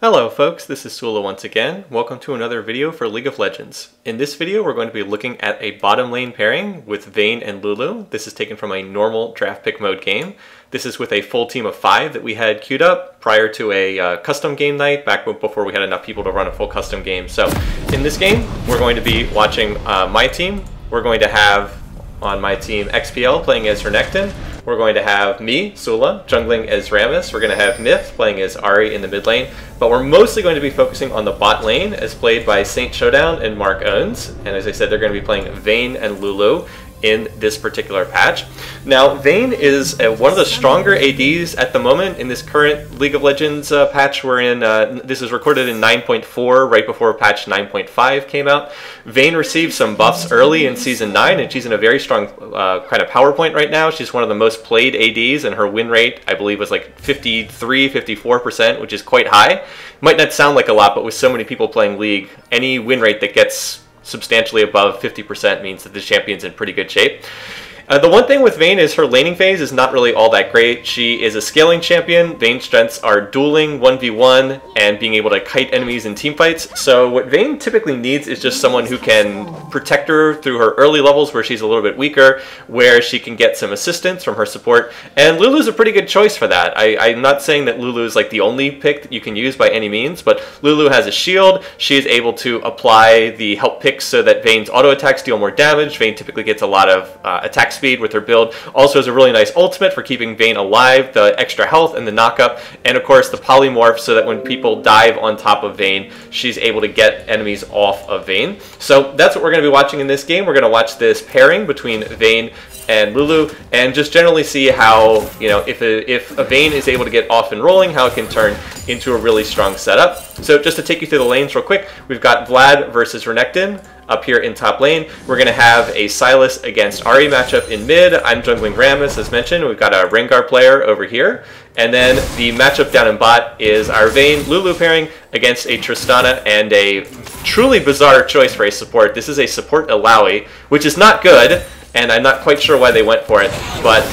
Hello folks, this is Sullla once again. Welcome to another video for League of Legends. In this video we're going to be looking at a bottom lane pairing with Vayne and Lulu. This is taken from a normal draft pick mode game. This is with a full team of 5 that we had queued up prior to a custom game night back before we had enough people to run a full custom game. So in this game we're going to be watching my team. We're going to have on my team XPL playing as Renekton. We're going to have me, Sullla, jungling as Rammus. We're going to have Myth playing as Ahri in the mid lane. But we're mostly going to be focusing on the bot lane as played by SaintShowdown and Mark Owens. And as I said, they're going to be playing Vayne and Lulu in this particular patch. Now, Vayne is one of the stronger ADs at the moment in this current League of Legends patch we're in. This is recorded in 9.4, right before patch 9.5 came out. Vayne received some buffs early in Season 9, and she's in a very strong kind of power point right now. She's one of the most played ADs, and her win rate, I believe, was like 53, 54%, which is quite high. Might not sound like a lot, but with so many people playing League, any win rate that gets substantially above 50% means that the champion's in pretty good shape. The one thing with Vayne is her laning phase is not really all that great. She is a scaling champion. Vayne's strengths are dueling, 1v1, and being able to kite enemies in teamfights. So what Vayne typically needs is just someone who can protect her through her early levels where she's a little bit weaker, where she can get some assistance from her support. And Lulu's a pretty good choice for that. I'm not saying that Lulu is like the only pick that you can use by any means, but Lulu has a shield. She is able to apply the help picks so that Vayne's auto attacks deal more damage. Vayne typically gets a lot of attack speed with her build. Also has a really nice ultimate for keeping Vayne alive, the extra health and the knockup, and of course the polymorph so that when people dive on top of Vayne, she's able to get enemies off of Vayne. So that's what we're going to be watching in this game. We're going to watch this pairing between Vayne and Lulu and just generally see how, you know, if a Vayne is able to get off and rolling, how it can turn into a really strong setup. So just to take you through the lanes real quick, we've got Vlad versus Renekton up here in top lane. We're going to have a Sylas against Ahri matchup in mid. I'm jungling Rammus, as mentioned. We've got a Rengar player over here. And then the matchup down in bot is our Vayne-Lulu pairing against a Tristana and a truly bizarre choice for a support. This is a support Alawi, which is not good, and I'm not quite sure why they went for it, but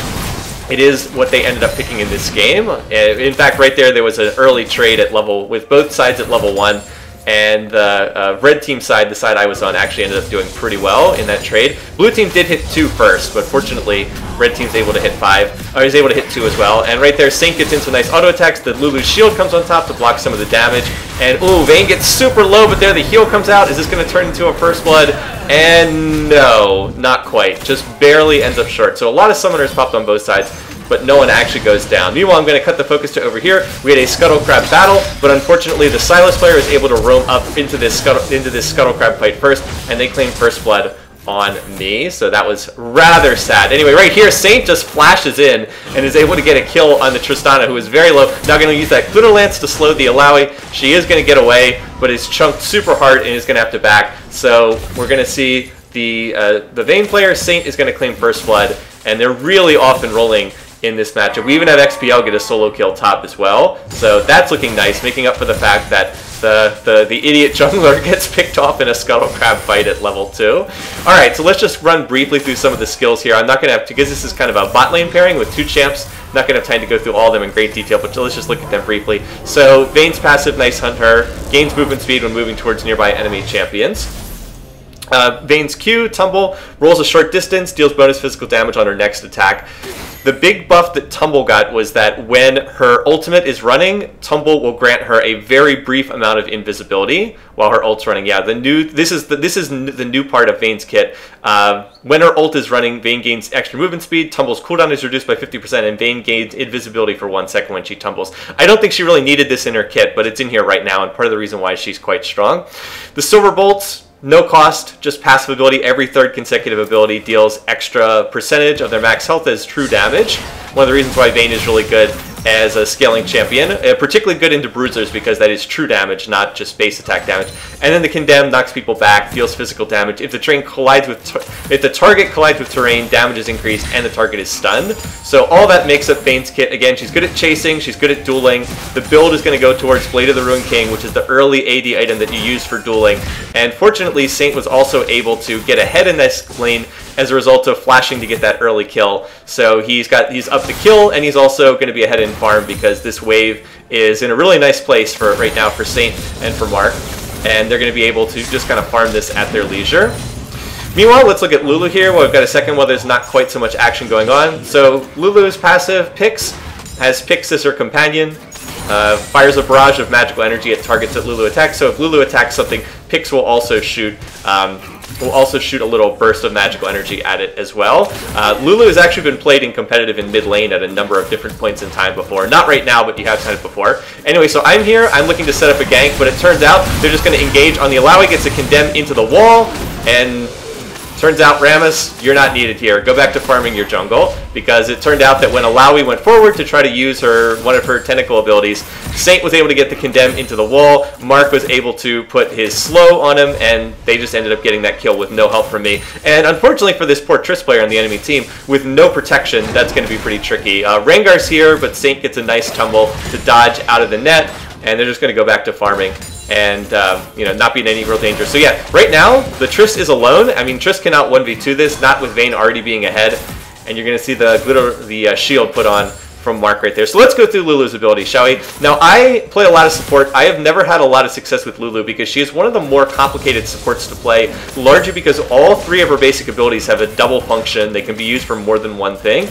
it is what they ended up picking in this game. In fact, right there was an early trade at level, with both sides at level 1. And the red team side, the side I was on, actually ended up doing pretty well in that trade. Blue team did hit 2 first, but fortunately, red team's able to hit 5. I was able to hit 2 as well. And right there, Saint gets in some nice auto attacks. The Lulu's shield comes on top to block some of the damage. And ooh, Vayne gets super low, but there the heal comes out. Is this going to turn into a first blood? And no, not quite. Just barely ends up short. So a lot of summoners popped on both sides, but no one actually goes down. Meanwhile, I'm going to cut the focus to over here. We had a Scuttle Crab battle, but unfortunately the Sylas player is able to roam up into this Scuttle Crab fight first, and they claim first blood on me, so that was rather sad. Anyway, right here, Saint just flashes in and is able to get a kill on the Tristana, who is very low. Now going to use that Glitter Lance to slow the Alawi. She is going to get away, but is chunked super hard and is going to have to back. So we're going to see the Vayne player, Saint, is going to claim first blood, and they're really off and rolling in this matchup. We even have XPL get a solo kill top as well, so that's looking nice, making up for the fact that the idiot jungler gets picked off in a Scuttle Crab fight at level 2. Alright, so let's just run briefly through some of the skills here. I'm not going to have to, because this is kind of a bot lane pairing with 2 champs, not going to have time to go through all of them in great detail, but let's just look at them briefly. So Vayne's passive, Nice Hunter, gains movement speed when moving towards nearby enemy champions. Vayne's Q, Tumble, rolls a short distance, deals bonus physical damage on her next attack. The big buff that Tumble got was that when her ultimate is running, Tumble will grant her a very brief amount of invisibility while her ult's running. Yeah, this is the new part of Vayne's kit. When her ult is running, Vayne gains extra movement speed, Tumble's cooldown is reduced by 50%, and Vayne gains invisibility for 1 second when she tumbles. I don't think she really needed this in her kit, but it's in here right now, and part of the reason why she's quite strong. The Silver Bolts, no cost, just passive ability. Every 3rd consecutive ability deals extra percentage of their max health as true damage. One of the reasons why Vayne is really good as a scaling champion, particularly good into bruisers because that is true damage, not just base attack damage. And then the Condemn knocks people back, deals physical damage. If the target collides with terrain, damage is increased and the target is stunned. So all that makes up Vayne's kit. Again, she's good at chasing, she's good at dueling. The build is going to go towards Blade of the Ruined King, which is the early AD item that you use for dueling. And fortunately, Saint was also able to get ahead in this lane as a result of flashing to get that early kill. So he's up to kill, and he's also going to be ahead in farm because this wave is in a really nice place for right now for Saint and for Mark, and they're going to be able to just kind of farm this at their leisure. Meanwhile, let's look at Lulu here. Well, we've got a second while there's not quite so much action going on. So Lulu's passive Pix has Pix as her companion. Fires a barrage of magical energy at targets that Lulu attacks. So if Lulu attacks something, Pix will also shoot a little burst of magical energy at it as well. Lulu has actually been played in competitive in mid lane at a number of different points in time before. Not right now, but you have done it before. Anyway, so I'm here. I'm looking to set up a gank, but it turns out they're just going to engage on the Alawi, gets a condemn into the wall, and turns out, Rammus, you're not needed here. Go back to farming your jungle, because it turned out that when Alawi went forward to try to use one of her tentacle abilities, Saint was able to get the condemn into the wall. Mark was able to put his slow on him, and they just ended up getting that kill with no help from me. And unfortunately for this poor Trist player on the enemy team, with no protection, that's going to be pretty tricky. Rengar's here, but Saint gets a nice tumble to dodge out of the net, and they're just going to go back to farming and not be in any real danger. So yeah, right now, the Trist is alone. I mean, Trist cannot 1v2 this, not with Vayne already being ahead. And you're going to see the shield put on from Mark right there. So let's go through Lulu's ability, shall we? Now, I play a lot of support. I have never had a lot of success with Lulu because she is one of the more complicated supports to play, largely because all three of her basic abilities have a double function. They can be used for more than one thing.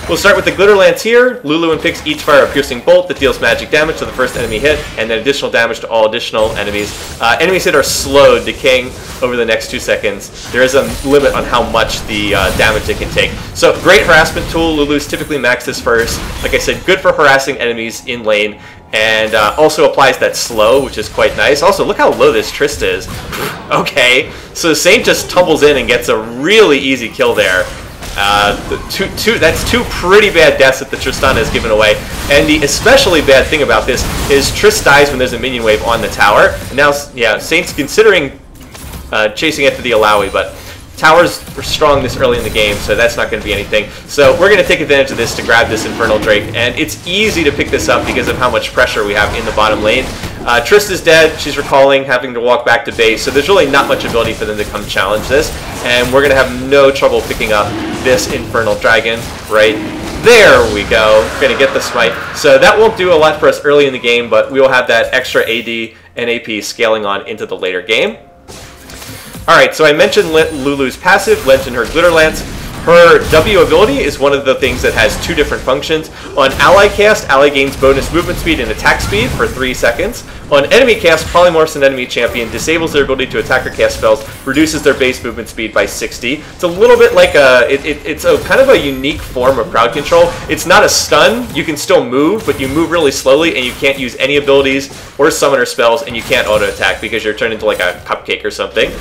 We'll start with the Glitter Lance here. Lulu and Pix each fire a piercing bolt that deals magic damage to the first enemy hit, and then additional damage to all additional enemies. Enemies hit are slowed, decaying over the next 2 seconds. There is a limit on how much the damage they can take. So, great harassment tool. Lulu's typically maxed this first. Like I said, good for harassing enemies in lane, and also applies that slow, which is quite nice. Also, look how low this Trist is. Okay, so Saint just tumbles in and gets a really easy kill there. That's two pretty bad deaths that the Tristana has given away. And the especially bad thing about this is Trist dies when there's a minion wave on the tower. And now, yeah, Saint's considering chasing after the Alawi, but towers are strong this early in the game, so that's not going to be anything. So we're going to take advantage of this to grab this Infernal Drake, and it's easy to pick this up because of how much pressure we have in the bottom lane. Trist is dead. She's recalling, having to walk back to base, so there's really not much ability for them to come challenge this, and we're going to have no trouble picking up this Infernal Dragon right there. We go. We're going to get the smite. So that won't do a lot for us early in the game, but we will have that extra AD and AP scaling on into the later game. Alright, so I mentioned Lulu's passive, mentioned her Glitter Lance. Her W ability is one of the things that has two different functions. On ally cast, ally gains bonus movement speed and attack speed for 3 seconds. On enemy cast, polymorphs an enemy champion, disables their ability to attack or cast spells, reduces their base movement speed by 60. It's a little bit like it's a kind of a unique form of crowd control. It's not a stun, you can still move, but you move really slowly and you can't use any abilities or summoner spells, and you can't auto attack because you're turned into like a cupcake or something.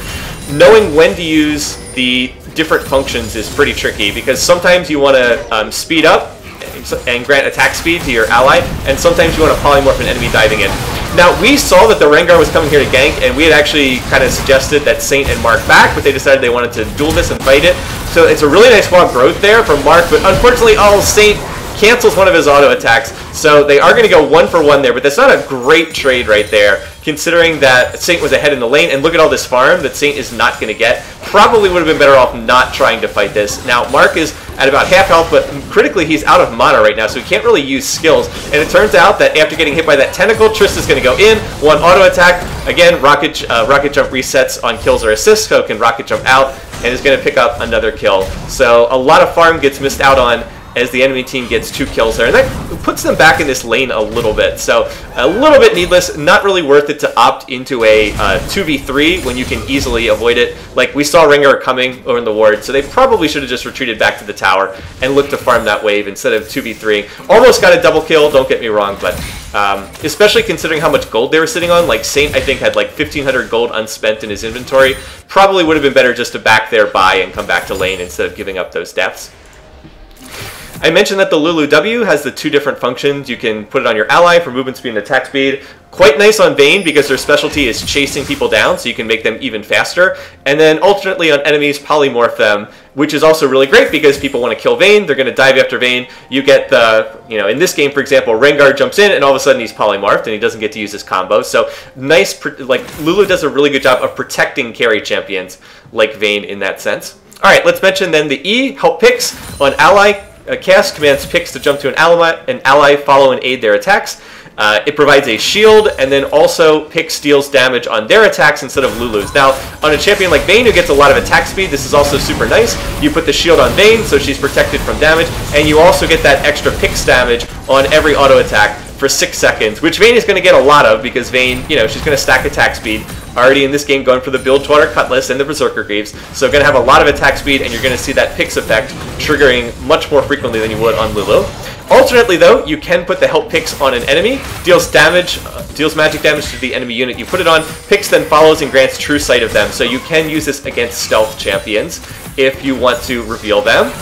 Knowing when to use the different functions is pretty tricky because sometimes you want to speed up and grant attack speed to your ally, and sometimes you want to polymorph an enemy diving in. Now, we saw that the Rengar was coming here to gank, and we had actually kind of suggested that Saint and Mark back, but they decided they wanted to duel this and fight it. So it's a really nice wild growth there from Mark, but unfortunately, Saint cancels one of his auto attacks, so they are going to go 1-for-1 there, but that's not a great trade right there, considering that Saint was ahead in the lane, and look at all this farm that Saint is not going to get. Probably would have been better off not trying to fight this. Now, Mark is at about half health, but critically he's out of mana right now, so he can't really use skills, and it turns out that after getting hit by that tentacle, Trist is going to go in, one auto attack, again, rocket jump resets on kills or assists, so can rocket jump out, and is going to pick up another kill. So a lot of farm gets missed out on as the enemy team gets 2 kills there, and that puts them back in this lane a little bit. So a little bit needless, not really worth it to opt into a 2v3 when you can easily avoid it. Like we saw Rengar coming over in the ward, so they probably should have just retreated back to the tower and looked to farm that wave instead of 2v3. Almost got a double kill, don't get me wrong, but especially considering how much gold they were sitting on, like Saint I think had like 1,500 gold unspent in his inventory, probably would have been better just to back their buy and come back to lane instead of giving up those deaths. I mentioned that the Lulu W has the 2 different functions. You can put it on your ally for movement speed and attack speed. Quite nice on Vayne because their specialty is chasing people down, so you can make them even faster. And then alternately on enemies, polymorph them, which is also really great because people want to kill Vayne. They're going to dive after Vayne. You get the, in this game, for example, Rengar jumps in and all of a sudden he's polymorphed and he doesn't get to use his combo. So nice, like Lulu does a really good job of protecting carry champions like Vayne in that sense. Alright, let's mention then the E, help picks. On ally, cast commands picks to jump to an ally, follow and aid their attacks. It provides a shield, and then also Pix deals damage on their attacks instead of Lulu's. Now, on a champion like Vayne who gets a lot of attack speed, this is also super nice. You put the shield on Vayne, so she's protected from damage, and you also get that extra Pix damage on every auto attack for 6 seconds, which Vayne is going to get a lot of because Vayne, you know, she's going to stack attack speed. Already in this game going for the Bilgewater Cutlass and the Berserker Greaves, so going to have a lot of attack speed, and you're going to see that Pix effect triggering much more frequently than you would on Lulu. Alternately, though, you can put the help Pix on an enemy, deals magic damage to the enemy unit you put it on. Pix then follows and grants true sight of them, so you can use this against stealth champions if you want to reveal them.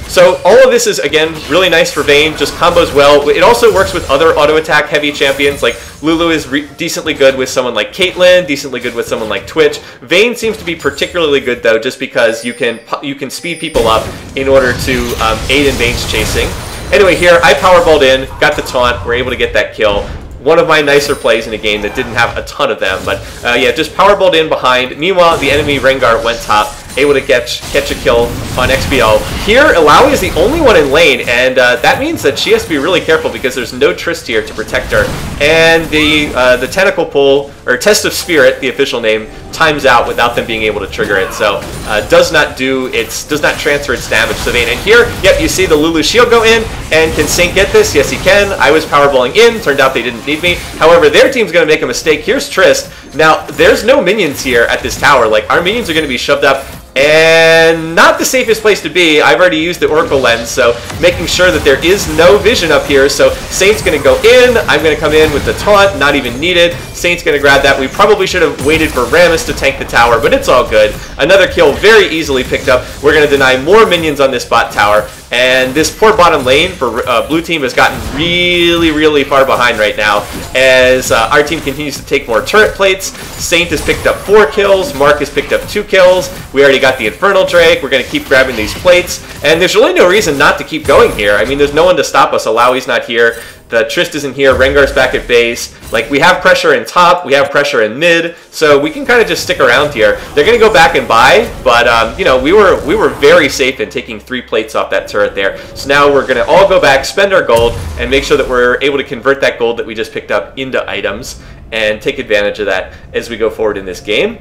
So all of this is, again, really nice for Vayne, just combos well. It also works with other auto-attack heavy champions, like Lulu is decently good with someone like Caitlyn, decently good with someone like Twitch. Vayne seems to be particularly good, though, just because you can speed people up in order to aid in Vayne's chasing. Anyway, here, I powerballed in, got the taunt, we're able to get that kill. One of my nicer plays in a game that didn't have a ton of them, but yeah, just powerballed in behind. Meanwhile, the enemy Rengar went top, able to catch a kill on XPL. Here, Illaoi is the only one in lane, and that means that she has to be really careful because there's no Trist here to protect her. And the Tentacle Pull, or Test of Spirit, the official name, times out without them being able to trigger it. So does not transfer its damage to Vayne. And here, yep, you see the Lulu shield go in, and can Saint get this? Yes, he can. I was powerballing in, turned out they didn't need me. However, their team's going to make a mistake. Here's Trist. Now, there's no minions here at this tower. Like, our minions are going to be shoved up, and not the safest place to be. I've already used the Oracle Lens, so making sure that there is no vision up here. So Saint's going to go in. I'm going to come in with the taunt, not even needed. Saint's going to grab that. We probably should have waited for Rammus to tank the tower, but it's all good. Another kill very easily picked up. We're going to deny more minions on this bot tower. And this poor bottom lane for blue team has gotten really, really far behind right now as our team continues to take more turret plates. Saint has picked up 4 kills. Mark has picked up 2 kills. We already got the Infernal Drake. We're going to keep grabbing these plates. And there's really no reason not to keep going here. I mean, there's no one to stop us. Illaoi's not here. The Trist isn't here. Rengar's back at base. Like, we have pressure in top. We have pressure in mid. So we can kind of just stick around here. They're going to go back and buy. But, you know, we were very safe in taking 3 plates off that turret there. So now we're going to all go back, spend our gold, and make sure that we're able to convert that gold that we just picked up into items and take advantage of that as we go forward in this game.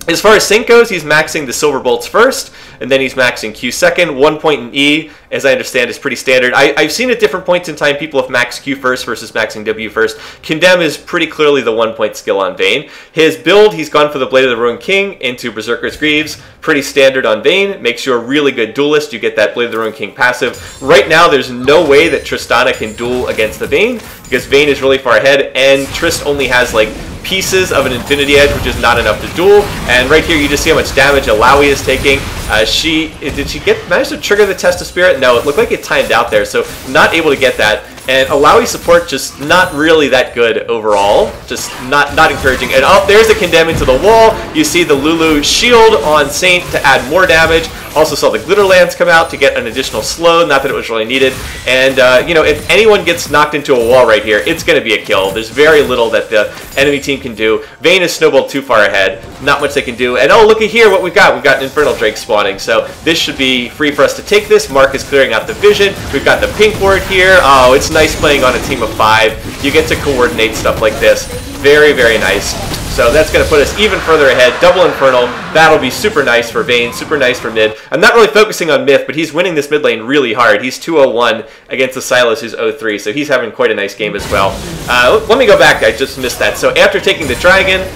As far as Saint goes, he's maxing the Silver Bolts first, and then he's maxing Q second. 1 point in E, as I understand, is pretty standard. I've seen at different points in time people have maxed Q first versus maxing W first. Condemn is pretty clearly the 1 point skill on Vayne. His build, he's gone for the Blade of the Ruined King into Berserker's Greaves. Pretty standard on Vayne. Makes you a really good duelist. You get that Blade of the Ruined King passive. Right now, there's no way that Tristana can duel against the Vayne because Vayne is really far ahead, and Trist only has, like, pieces of an Infinity Edge, which is not enough to duel. And right here, you just see how much damage Illaoi is taking. Did she manage to trigger the Test of Spirit? No, it looked like it timed out there, so not able to get that. And Illaoi support just not really that good overall. Just not encouraging. And oh, there's the Condemn into the wall. You see the Lulu shield on Saint to add more damage. Also saw the Glitter Lance come out to get an additional slow. Not that it was really needed. And, you know, if anyone gets knocked into a wall right here, it's going to be a kill. There's very little that the enemy team can do. Vayne is snowballed too far ahead. Not much they can do. And oh, look at here what we've got. We've got an Infernal Drake spawning. So this should be free for us to take this. Mark is clearing out the vision. We've got the pink ward here. Oh, it's nice playing on a team of 5. You get to coordinate stuff like this. Very, very nice. So that's going to put us even further ahead. Double Infernal. That'll be super nice for Vayne, super nice for mid. I'm not really focusing on Myth, but he's winning this mid lane really hard. He's 2-0-1 against the Silas, who's 0-3, so he's having quite a nice game as well. Let me go back. I just missed that. So after taking the Dragon,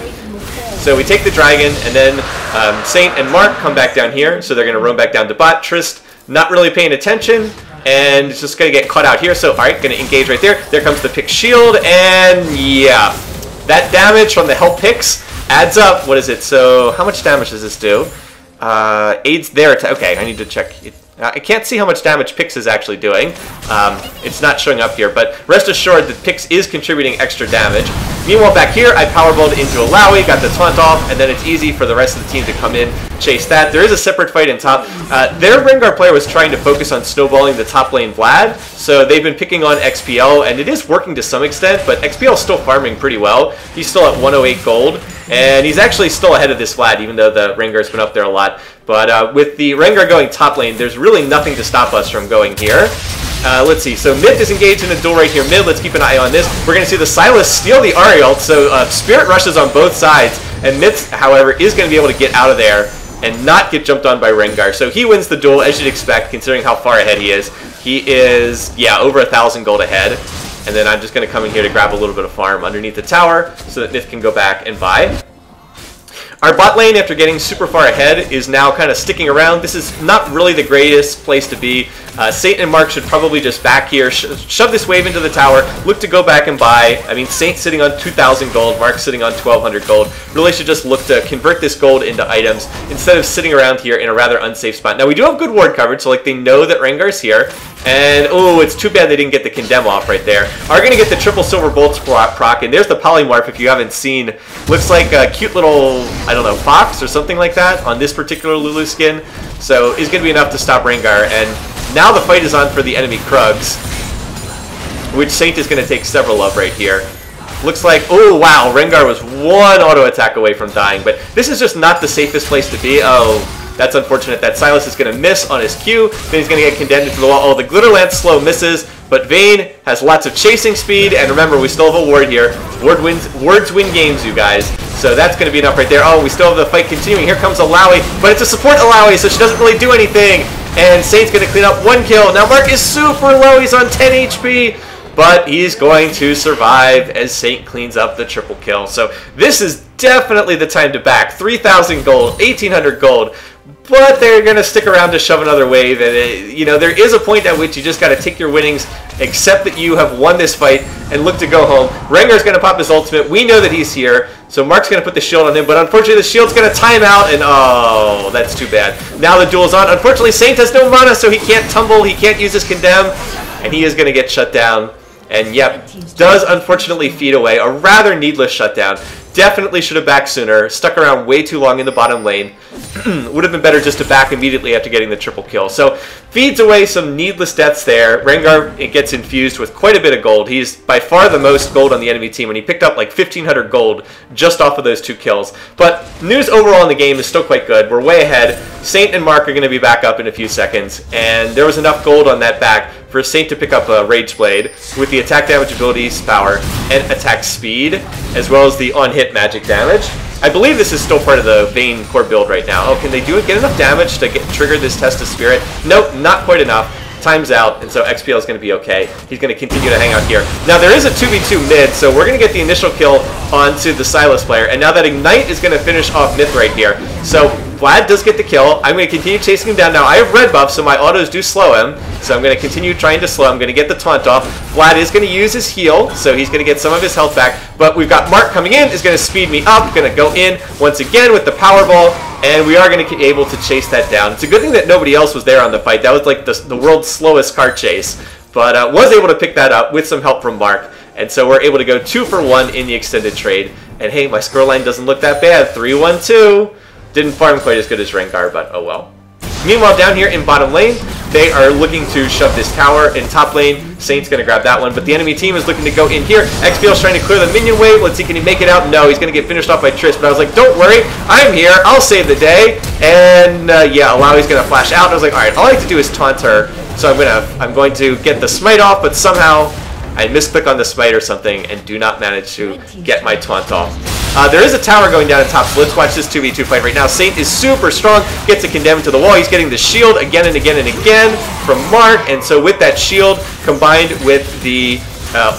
so we take the Dragon, and then Saint and Mark come back down here, so they're going to roam back down to bot. Trist not really paying attention, and it's just going to get caught out here. So, all right, going to engage right there. There comes the Pick Shield, and yeah. That damage from the help picks adds up. What is it? So how much damage does this do? Aids their attack. Okay, I need to check it. I can't see how much damage Pix is actually doing. It's not showing up here, but rest assured that Pix is contributing extra damage. Meanwhile, back here, I powerballed into Illaoi, got the taunt off, and then it's easy for the rest of the team to come in, chase that. There is a separate fight in top. Their Rengar player was trying to focus on snowballing the top lane Vlad, so they've been picking on XPL, and it is working to some extent, but XPL is still farming pretty well. He's still at 108 gold. And he's actually still ahead of this Vlad, even though the Rengar's been up there a lot. But with the Rengar going top lane, there's really nothing to stop us from going here. Let's see, so Myth is engaged in a duel right here mid. Let's keep an eye on this. We're going to see the Sylas steal the Ahri ult, so Spirit rushes on both sides. And Myth, however, is going to be able to get out of there and not get jumped on by Rengar. So he wins the duel, as you'd expect, considering how far ahead he is. He is, yeah, over 1,000 gold ahead. And then I'm just going to come in here to grab a little bit of farm underneath the tower so that Myth can go back and buy. Our bot lane, after getting super far ahead, is now kind of sticking around. This is not really the greatest place to be. Saint and Mark should probably just back here, shove this wave into the tower, look to go back and buy. I mean, Saint's sitting on 2,000 gold, Mark's sitting on 1,200 gold. Really should just look to convert this gold into items instead of sitting around here in a rather unsafe spot. Now, we do have good ward coverage, so like they know that Rengar's here. And, oh, it's too bad they didn't get the Condemn off right there. Are going to get the triple silver bolts proc, and there's the Polymorph if you haven't seen. Looks like a cute little, I don't know, fox or something like that on this particular Lulu skin. So is going to be enough to stop Rengar. And now the fight is on for the enemy Krugs, which Saint is going to take several of right here. Looks like, oh wow, Rengar was one auto attack away from dying, but this is just not the safest place to be. Oh, that's unfortunate that Sylas is going to miss on his Q. Then he's going to get condemned into the wall. Oh, the Glitter Lance slow misses, but Vayne has lots of chasing speed, and remember, we still have a ward here. Wards win games, you guys. So that's going to be enough right there. Oh, we still have the fight continuing. Here comes Alawi, but it's a support Alawi, so she doesn't really do anything. And Saint's going to clean up 1 kill. Now Mark is super low. He's on 10 HP. But he's going to survive as Saint cleans up the triple kill. So this is definitely the time to back. 3,000 gold, 1,800 gold. But they're going to stick around to shove another wave. And, you know, there is a point at which you just got to take your winnings, accept that you have won this fight, and look to go home. Rengar's going to pop his ultimate. We know that he's here. So Mark's going to put the shield on him. But unfortunately, the shield's going to time out. And, oh, that's too bad. Now the duel's on. Unfortunately, Saint has no mana, so he can't tumble. He can't use his Condemn. And he is going to get shut down. And yep, does unfortunately feed away. A rather needless shutdown. Definitely should have backed sooner. Stuck around way too long in the bottom lane. Would have been better just to back immediately after getting the triple kill. So feeds away some needless deaths there. Rengar, it gets infused with quite a bit of gold. He's by far the most gold on the enemy team, and he picked up like 1,500 gold just off of those 2 kills. But news overall in the game is still quite good. We're way ahead. Saint and Mark are going to be back up in a few seconds, and there was enough gold on that back for Saint to pick up a Rage Blade with the attack damage abilities power and attack speed, as well as the on-hit magic damage. I believe this is still part of the Vayne core build right now. Oh, can they get enough damage to trigger this Test of Spirit? Nope, not quite enough. Time's out, and so XPL is going to be okay. He's going to continue to hang out here. Now, there is a 2v2 mid, so we're going to get the initial kill onto the Sylas player, and now that Ignite is going to finish off Myth right here. So Vlad does get the kill. I'm going to continue chasing him down. Now, I have red buff, so my autos do slow him, so I'm going to continue trying to slow him. I'm going to get the taunt off. Vlad is going to use his heal, so he's going to get some of his health back, but we've got Mark coming in, is going to speed me up, going to go in once again with the Powerball, and we are going to be able to chase that down. It's a good thing that nobody else was there on the fight. That was like the world's slowest car chase, but was able to pick that up with some help from Mark. And so we're able to go 2 for 1 in the extended trade. And hey, my scoreline doesn't look that bad. 3-1-2. Didn't farm quite as good as Rengar, but oh well. Meanwhile, down here in bottom lane, they are looking to shove this tower. In top lane, Saint's going to grab that one, but the enemy team is looking to go in here. XPL is trying to clear the minion wave. Let's see, can he make it out? No, he's going to get finished off by Trist, but I was like, don't worry, I'm here. I'll save the day. And yeah, Alawi's going to flash out. I was like, all right, all I have to do is taunt her. So I'm going to get the smite off, but somehow I misclick on the smite or something and do not manage to get my taunt off. There is a tower going down at top, so let's watch this 2v2 fight right now. Saint is super strong, gets it condemned to the wall. He's getting the shield again and again and again from Mark, and so with that shield combined with the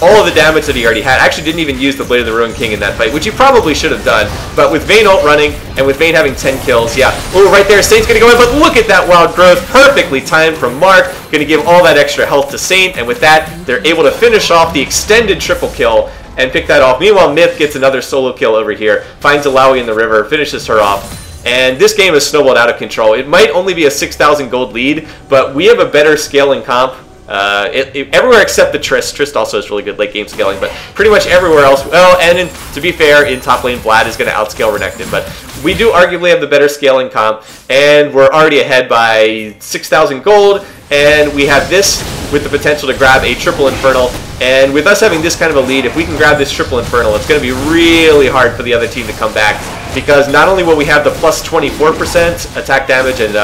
all of the damage that he already had, actually didn't even use the Blade of the Ruined King in that fight, which he probably should have done, but with Vayne ult running and with Vayne having 10 kills, yeah. Oh, right there, Saint's going to go in, but look at that wild growth, perfectly timed from Mark, going to give all that extra health to Saint, and with that, they're able to finish off the extended triple kill and pick that off. Meanwhile, Myth gets another solo kill over here, finds Alawi in the river, finishes her off. And this game has snowballed out of control. It might only be a 6,000 gold lead, but we have a better scaling comp. Everywhere except the Trist. Trist also has really good late game scaling, but pretty much everywhere else. Well, and to be fair, in top lane, Vlad is going to outscale Renekton, but we do arguably have the better scaling comp, and we're already ahead by 6,000 gold, and we have this with the potential to grab a triple Infernal. And with us having this kind of a lead, if we can grab this triple Infernal, it's going to be really hard for the other team to come back, because not only will we have the plus 24% attack damage and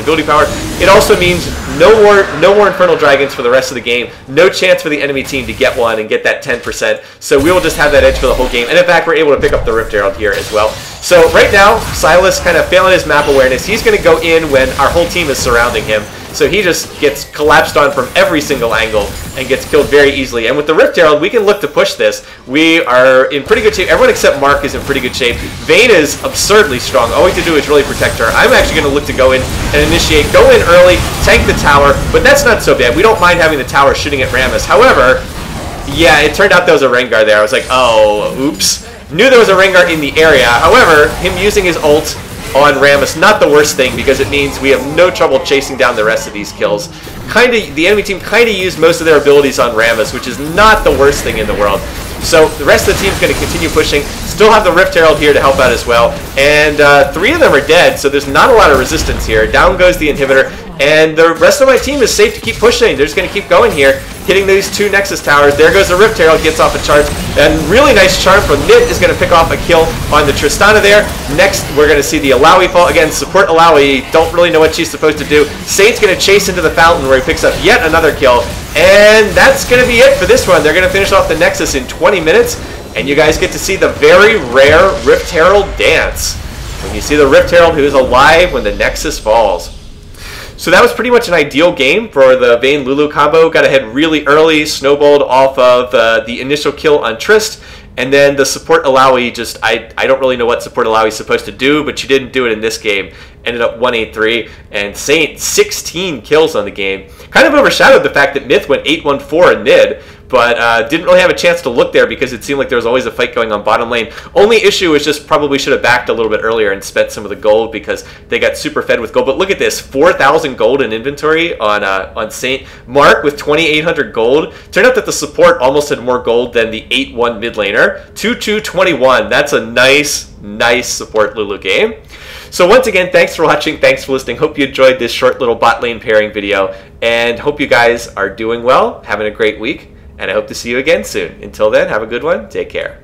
ability power, it also means no more Infernal Dragons for the rest of the game. No chance for the enemy team to get one and get that 10%. So we will just have that edge for the whole game. And in fact, we're able to pick up the Rift Herald here as well. So right now, Silas kind of failing his map awareness. He's going to go in when our whole team is surrounding him. So he just gets collapsed on from every single angle and gets killed very easily. And with the Rift Herald, we can look to push this. We are in pretty good shape. Everyone except Mark is in pretty good shape. Vayne is absurdly strong. All we have to do is really protect her. I'm actually going to look to go in and initiate. Go in early, tank the tower, but that's not so bad. We don't mind having the tower shooting at Rammus. However, yeah, it turned out there was a Rengar there. I was like, oh, oops. Knew there was a Rengar in the area. However, him using his ult on Rammus, not the worst thing, because it means we have no trouble chasing down the rest of these kills. The enemy team kind of used most of their abilities on Rammus, which is not the worst thing in the world. So the rest of the team's going to continue pushing. Still have the Rift Herald here to help out as well. And 3 of them are dead, so there's not a lot of resistance here. Down goes the inhibitor. And the rest of my team is safe to keep pushing. They're just going to keep going here, hitting these 2 Nexus towers. There goes the Rift Herald, gets off a charge. And really nice charm from Nid is going to pick off a kill on the Tristana there. Next, we're going to see the Alawi fall. Again, support Alawi. Don't really know what she's supposed to do. Saint's going to chase into the fountain where he picks up yet another kill. And that's going to be it for this one. They're going to finish off the Nexus in 20 minutes. And you guys get to see the very rare Rift Herald dance. When you see the Rift Herald who is alive when the Nexus falls. So that was pretty much an ideal game for the Vayne-Lulu combo. Got ahead really early, snowballed off of the initial kill on Trist, and then the support Alawi just, I don't really know what support Alawi is supposed to do, but she didn't do it in this game. Ended up 183, and Saint 16 kills on the game. Kind of overshadowed the fact that Myth went 8-1-4 in mid, but didn't really have a chance to look there because it seemed like there was always a fight going on bottom lane. Only issue is just probably should have backed a little bit earlier and spent some of the gold because they got super fed with gold. But look at this, 4,000 gold in inventory on Saint. Mark with 2,800 gold. Turned out that the support almost had more gold than the 8-1 mid laner. 2-2-21. That's a nice support Lulu game. So once again, thanks for watching, thanks for listening. Hope you enjoyed this short little bot lane pairing video, and hope you guys are doing well, having a great week, and I hope to see you again soon. Until then, have a good one, take care.